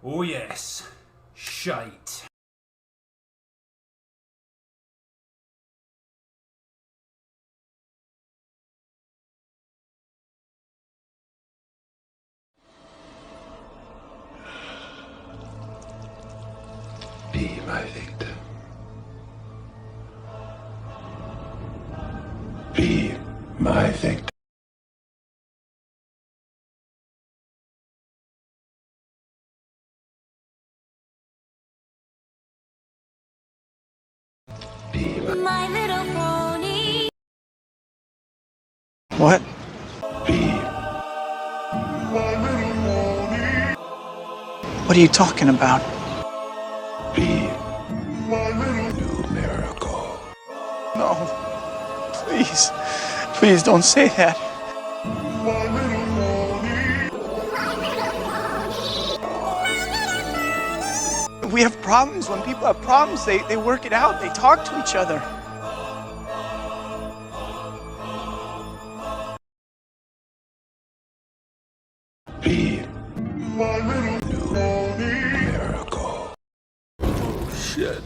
Oh yes, shite. Be my victim. Be my victim. Be My Little Pony. What? be What are you talking about? be new miracle. No. Please. Please don't say that. We have problems. When people have problems, they work it out. They talk to each other. Be new miracle. Shit.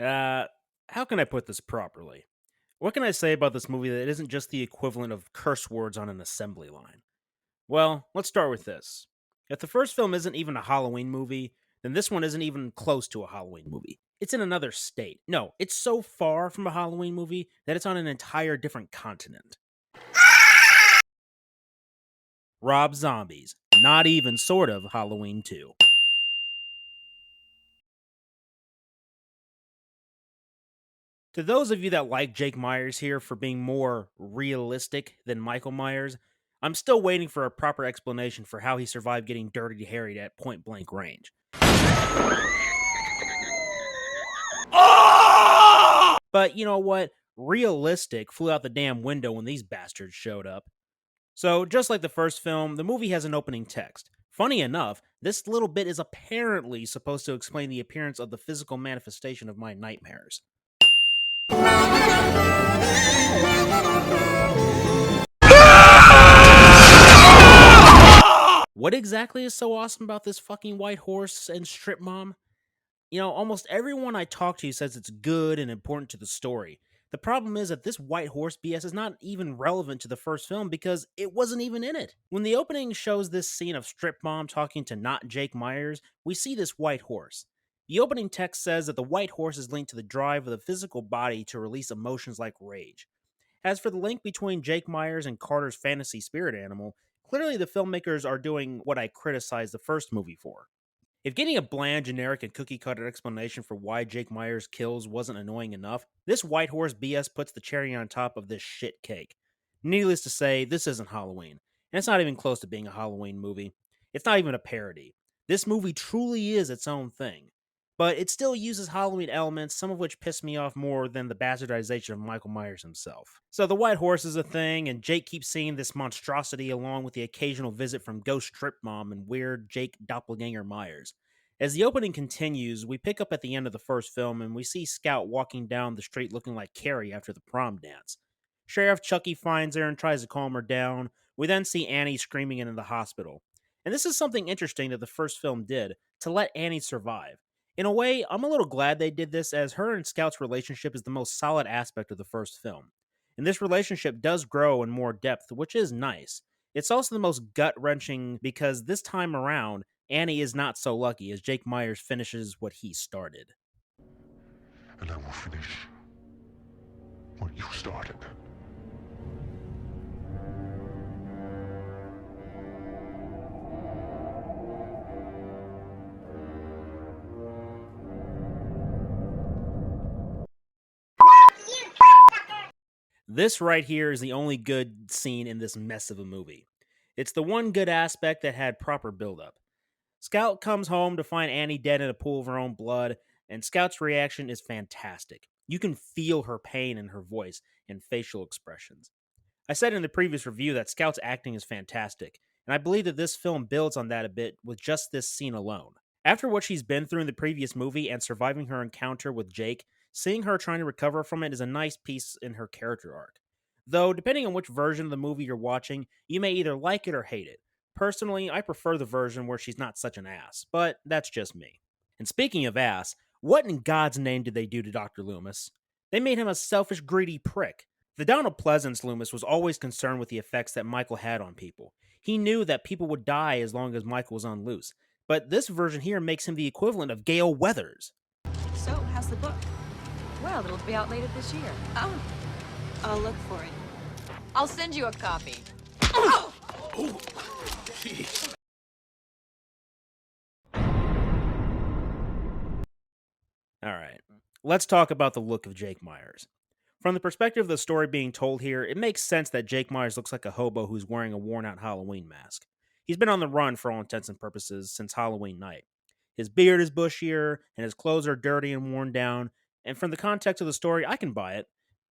Uh, how can I put this properly? What can I say about this movie that isn't just the equivalent of curse words on an assembly line? Well, let's start with this. If the first film isn't even a Halloween movie, then this one isn't even close to a Halloween movie. It's in another state. No, it's so far from a Halloween movie that it's on an entire different continent. Rob Zombies. Not even sort of Halloween 2. To those of you that like Jake Myers here for being more realistic than Michael Myers, I'm still waiting for a proper explanation for how he survived getting dirty harried at point blank range. But you know what? Realistic flew out the damn window when these bastards showed up. So, just like the first film, the movie has an opening text. Funny enough, this little bit is apparently supposed to explain the appearance of the physical manifestation of my nightmares. What exactly is so awesome about this fucking white horse and strip mom? You know, almost everyone I talk to says it's good and important to the story. The problem is that this white horse BS is not even relevant to the first film because it wasn't even in it. When the opening shows this scene of Strip Mom talking to not Jake Myers, we see this white horse. The opening text says that the white horse is linked to the drive of the physical body to release emotions like rage. As for the link between Jake Myers and Carter's fantasy spirit animal, clearly the filmmakers are doing what I criticized the first movie for. If getting a bland, generic, and cookie cutter explanation for why Jake Myers kills wasn't annoying enough, this White Horse BS puts the cherry on top of this shit cake. Needless to say, this isn't Halloween, and it's not even close to being a Halloween movie. It's not even a parody. This movie truly is its own thing. But it still uses Halloween elements, some of which piss me off more than the bastardization of Michael Myers himself. So the White Horse is a thing, and Jake keeps seeing this monstrosity along with the occasional visit from Ghost Trip Mom and weird Jake Doppelganger Myers. As the opening continues, we pick up at the end of the first film and we see Scout walking down the street looking like Carrie after the prom dance. Sheriff Chucky finds her and tries to calm her down. We then see Annie screaming into the hospital. And this is something interesting that the first film did to let Annie survive. In a way, I'm a little glad they did this, as her and Scout's relationship is the most solid aspect of the first film. And this relationship does grow in more depth, which is nice. It's also the most gut wrenching because this time around, Annie is not so lucky as Jake Myers finishes what he started. And I will finish what you started. This right here is the only good scene in this mess of a movie. It's the one good aspect that had proper buildup. Scout comes home to find Annie dead in a pool of her own blood, and Scout's reaction is fantastic. You can feel her pain in her voice and facial expressions. I said in the previous review that Scout's acting is fantastic, and I believe that this film builds on that a bit with just this scene alone. After what she's been through in the previous movie and surviving her encounter with Jake, seeing her trying to recover from it is a nice piece in her character arc. Though, depending on which version of the movie you're watching, you may either like it or hate it. Personally, I prefer the version where she's not such an ass, but that's just me. And speaking of ass, what in God's name did they do to Dr. Loomis? They made him a selfish, greedy prick. The Donald Pleasance Loomis was always concerned with the effects that Michael had on people. He knew that people would die as long as Michael was on loose. But this version here makes him the equivalent of Gale Weathers. So, how's the book? Well, it'll be out later this year. Oh, I'll look for it. I'll send you a copy. Alright, let's talk about the look of Jake Myers. From the perspective of the story being told here, it makes sense that Jake Myers looks like a hobo who's wearing a worn out Halloween mask. He's been on the run for all intents and purposes since Halloween night. His beard is bushier, and his clothes are dirty and worn down, and from the context of the story, I can buy it.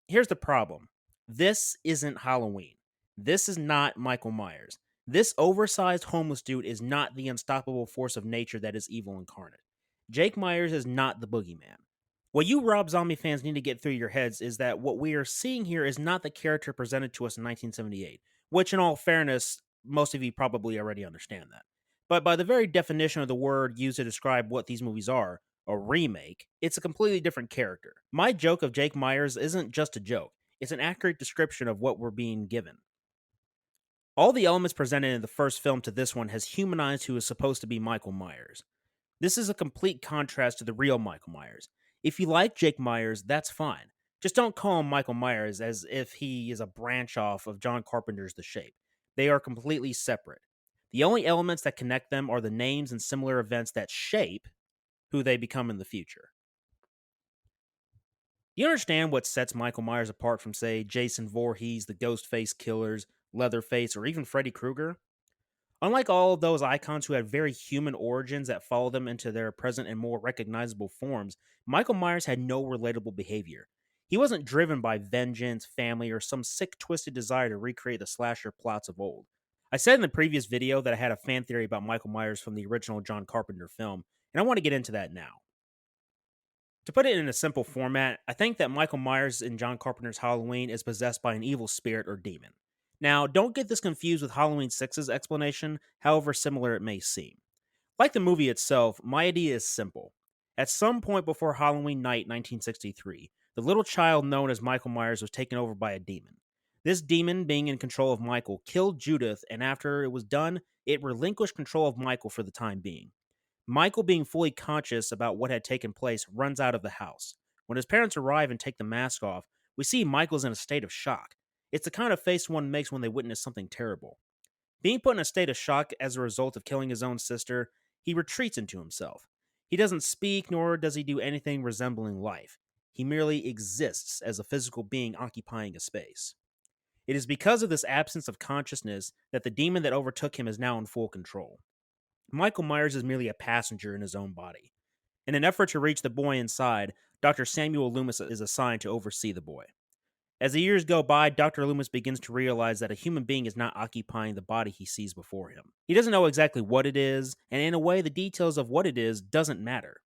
Here's the problem. This isn't Halloween. This is not Michael Myers. This oversized homeless dude is not the unstoppable force of nature that is evil incarnate. Jake Myers is not the boogeyman. What you Rob Zombie fans need to get through your heads is that what we are seeing here is not the character presented to us in 1978, which in all fairness, most of you probably already understand that. But by the very definition of the word used to describe what these movies are, a remake, it's a completely different character. My joke of Jake Myers isn't just a joke, it's an accurate description of what we're being given. All the elements presented in the first film to this one has humanized who is supposed to be Michael Myers. This is a complete contrast to the real Michael Myers. If you like Jake Myers, that's fine. Just don't call him Michael Myers as if he is a branch off of John Carpenter's The Shape. They are completely separate. The only elements that connect them are the names and similar events that shape who they become in the future. Do you understand what sets Michael Myers apart from, say, Jason Voorhees, the Ghostface Killers, Leatherface, or even Freddy Krueger? Unlike all of those icons who had very human origins that followed them into their present and more recognizable forms, Michael Myers had no relatable behavior. He wasn't driven by vengeance, family, or some sick, twisted desire to recreate the slasher plots of old. I said in the previous video that I had a fan theory about Michael Myers from the original John Carpenter film, and I want to get into that now. To put it in a simple format, I think that Michael Myers in John Carpenter's Halloween is possessed by an evil spirit or demon. Now, don't get this confused with Halloween 6's explanation, however similar it may seem. Like the movie itself, my idea is simple. At some point before Halloween night 1963, the little child known as Michael Myers was taken over by a demon. This demon, being in control of Michael, killed Judith, and after it was done, it relinquished control of Michael for the time being. Michael, being fully conscious about what had taken place, runs out of the house. When his parents arrive and take the mask off, we see Michael's in a state of shock. It's the kind of face one makes when they witness something terrible. Being put in a state of shock as a result of killing his own sister, he retreats into himself. He doesn't speak, nor does he do anything resembling life. He merely exists as a physical being occupying a space. It is because of this absence of consciousness that the demon that overtook him is now in full control. Michael Myers is merely a passenger in his own body. In an effort to reach the boy inside, Dr. Samuel Loomis is assigned to oversee the boy. As the years go by, Dr. Loomis begins to realize that a human being is not occupying the body he sees before him. He doesn't know exactly what it is, and in a way, the details of what it is doesn't matter.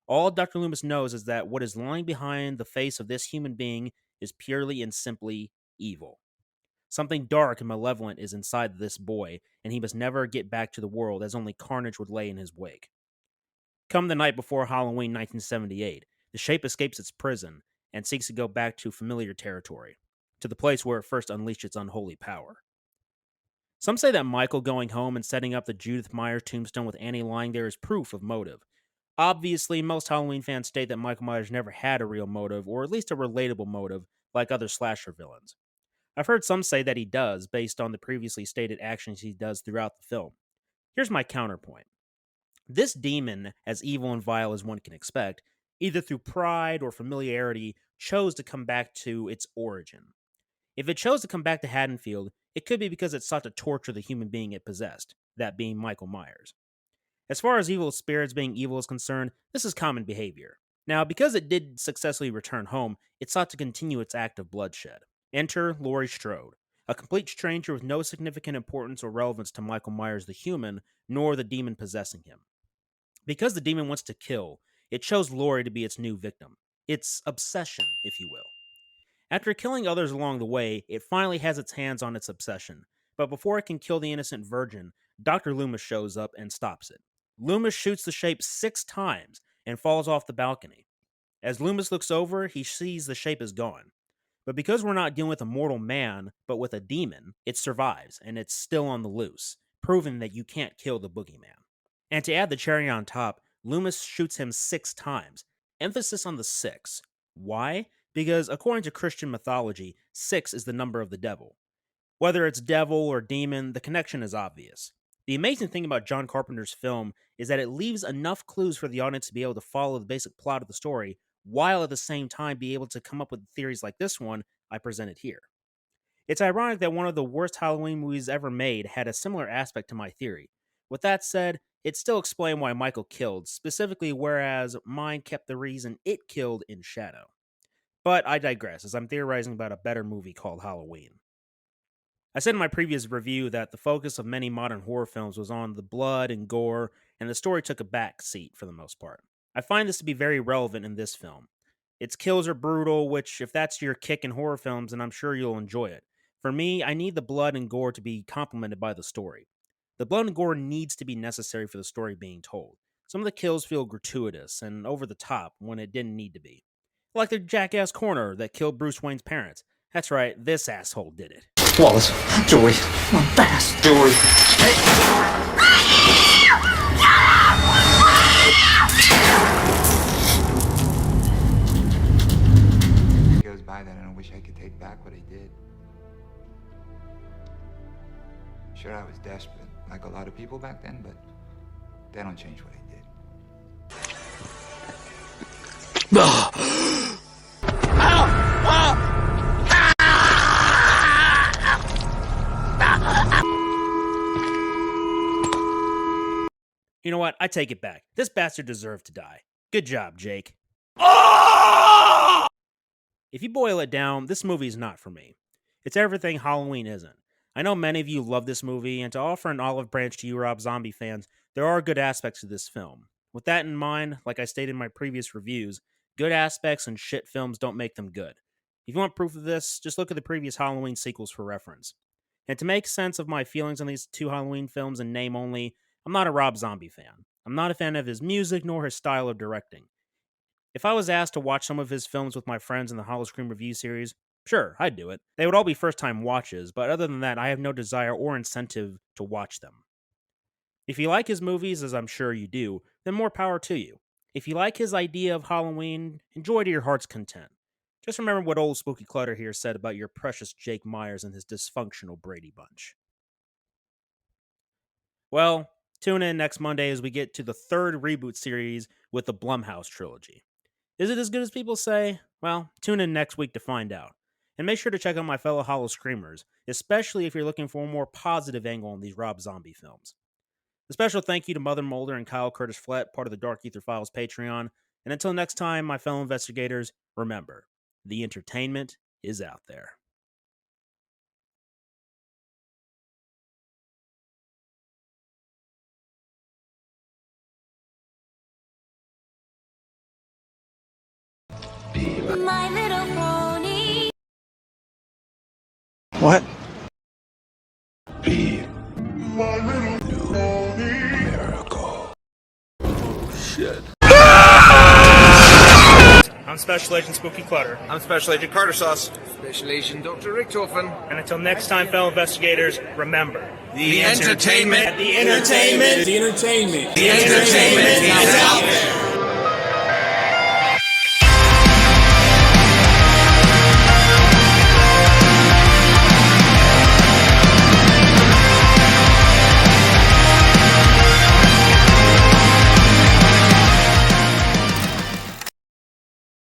All Dr. Loomis knows is that what is lying behind the face of this human being is purely and simply evil. Something dark and malevolent is inside this boy, and he must never get back to the world as only carnage would lay in his wake. Come the night before Halloween 1978, the shape escapes its prison and seeks to go back to familiar territory, to the place where it first unleashed its unholy power. Some say that Michael going home and setting up the Judith Myers tombstone with Annie lying there is proof of motive. Obviously, most Halloween fans state that Michael Myers never had a real motive, or at least a relatable motive, like other slasher villains. I've heard some say that he does, based on the previously stated actions he does throughout the film. Here's my counterpoint. This demon, as evil and vile as one can expect, either through pride or familiarity, chose to come back to its origin. If it chose to come back to Haddonfield, it could be because it sought to torture the human being it possessed, that being Michael Myers. As far as evil spirits being evil is concerned, this is common behavior. Now, because it did successfully return home, it sought to continue its act of bloodshed. Enter Laurie Strode, a complete stranger with no significant importance or relevance to Michael Myers the human, nor the demon possessing him. Because the demon wants to kill, it chose Laurie to be its new victim. Its obsession, if you will. After killing others along the way, it finally has its hands on its obsession. But before it can kill the innocent virgin, Dr. Loomis shows up and stops it. Loomis shoots the shape 6 times and falls off the balcony. As Loomis looks over, he sees the shape is gone. But because we're not dealing with a mortal man, but with a demon, it survives, and it's still on the loose, proving that you can't kill the boogeyman. And to add the cherry on top, Loomis shoots him 6 times. Emphasis on the 6. Why? Because according to Christian mythology, 6 is the number of the devil. Whether it's devil or demon, the connection is obvious. The amazing thing about John Carpenter's film is that it leaves enough clues for the audience to be able to follow the basic plot of the story, while at the same time be able to come up with theories like this one I presented here. It's ironic that one of the worst Halloween movies ever made had a similar aspect to my theory. With that said, it still explained why Michael killed, specifically whereas mine kept the reason it killed in shadow. But I digress, as I'm theorizing about a better movie called Halloween. I said in my previous review that the focus of many modern horror films was on the blood and gore, and the story took a back seat for the most part. I find this to be very relevant in this film. Its kills are brutal, which, if that's your kick in horror films, then I'm sure you'll enjoy it. For me, I need the blood and gore to be complemented by the story. The blood and gore needs to be necessary for the story being told. Some of the kills feel gratuitous and over the top when it didn't need to be. Like the jackass coroner that killed Bruce Wayne's parents. That's right, this asshole did it. Wallace, Joey, my fast, Joey. It goes by that I don't wish I could take back what I did. Sure, I was desperate, like a lot of people back then, but that don't change what I did. You know what? I take it back. This bastard deserved to die. Good job, Jake. If you boil it down, this movie is not for me. It's everything Halloween isn't. I know many of you love this movie, and to offer an olive branch to you Rob Zombie fans, there are good aspects to this film. With that in mind, like I stated in my previous reviews, good aspects and shit films don't make them good. If you want proof of this, just look at the previous Halloween sequels for reference. And to make sense of my feelings on these 2 Halloween films in name only, I'm not a Rob Zombie fan. I'm not a fan of his music nor his style of directing. If I was asked to watch some of his films with my friends in the HalloScream review series, sure, I'd do it. They would all be first-time watches, but other than that, I have no desire or incentive to watch them. If you like his movies, as I'm sure you do, then more power to you. If you like his idea of Halloween, enjoy to your heart's content. Just remember what old Spooky Clutter here said about your precious Jake Myers and his dysfunctional Brady Bunch. Well, tune in next Monday as we get to the 3rd reboot series with the Blumhouse trilogy. Is it as good as people say? Well, tune in next week to find out. And make sure to check out my fellow Hollow Screamers, especially if you're looking for a more positive angle on these Rob Zombie films. A special thank you to Mother Mulder and Kyle Curtis Flett, part of the Dark Aether Files Patreon. And until next time, my fellow investigators, remember, the entertainment is out there. My Little Pony. What? be my little miracle. Oh, shit. I'm Special Agent Spooky Clutter. I'm Special Agent Carter Sauce. Special Agent Dr. Richtofen. And until next time, fellow investigators, remember... The entertainment. The entertainment. The entertainment. The entertainment is out there.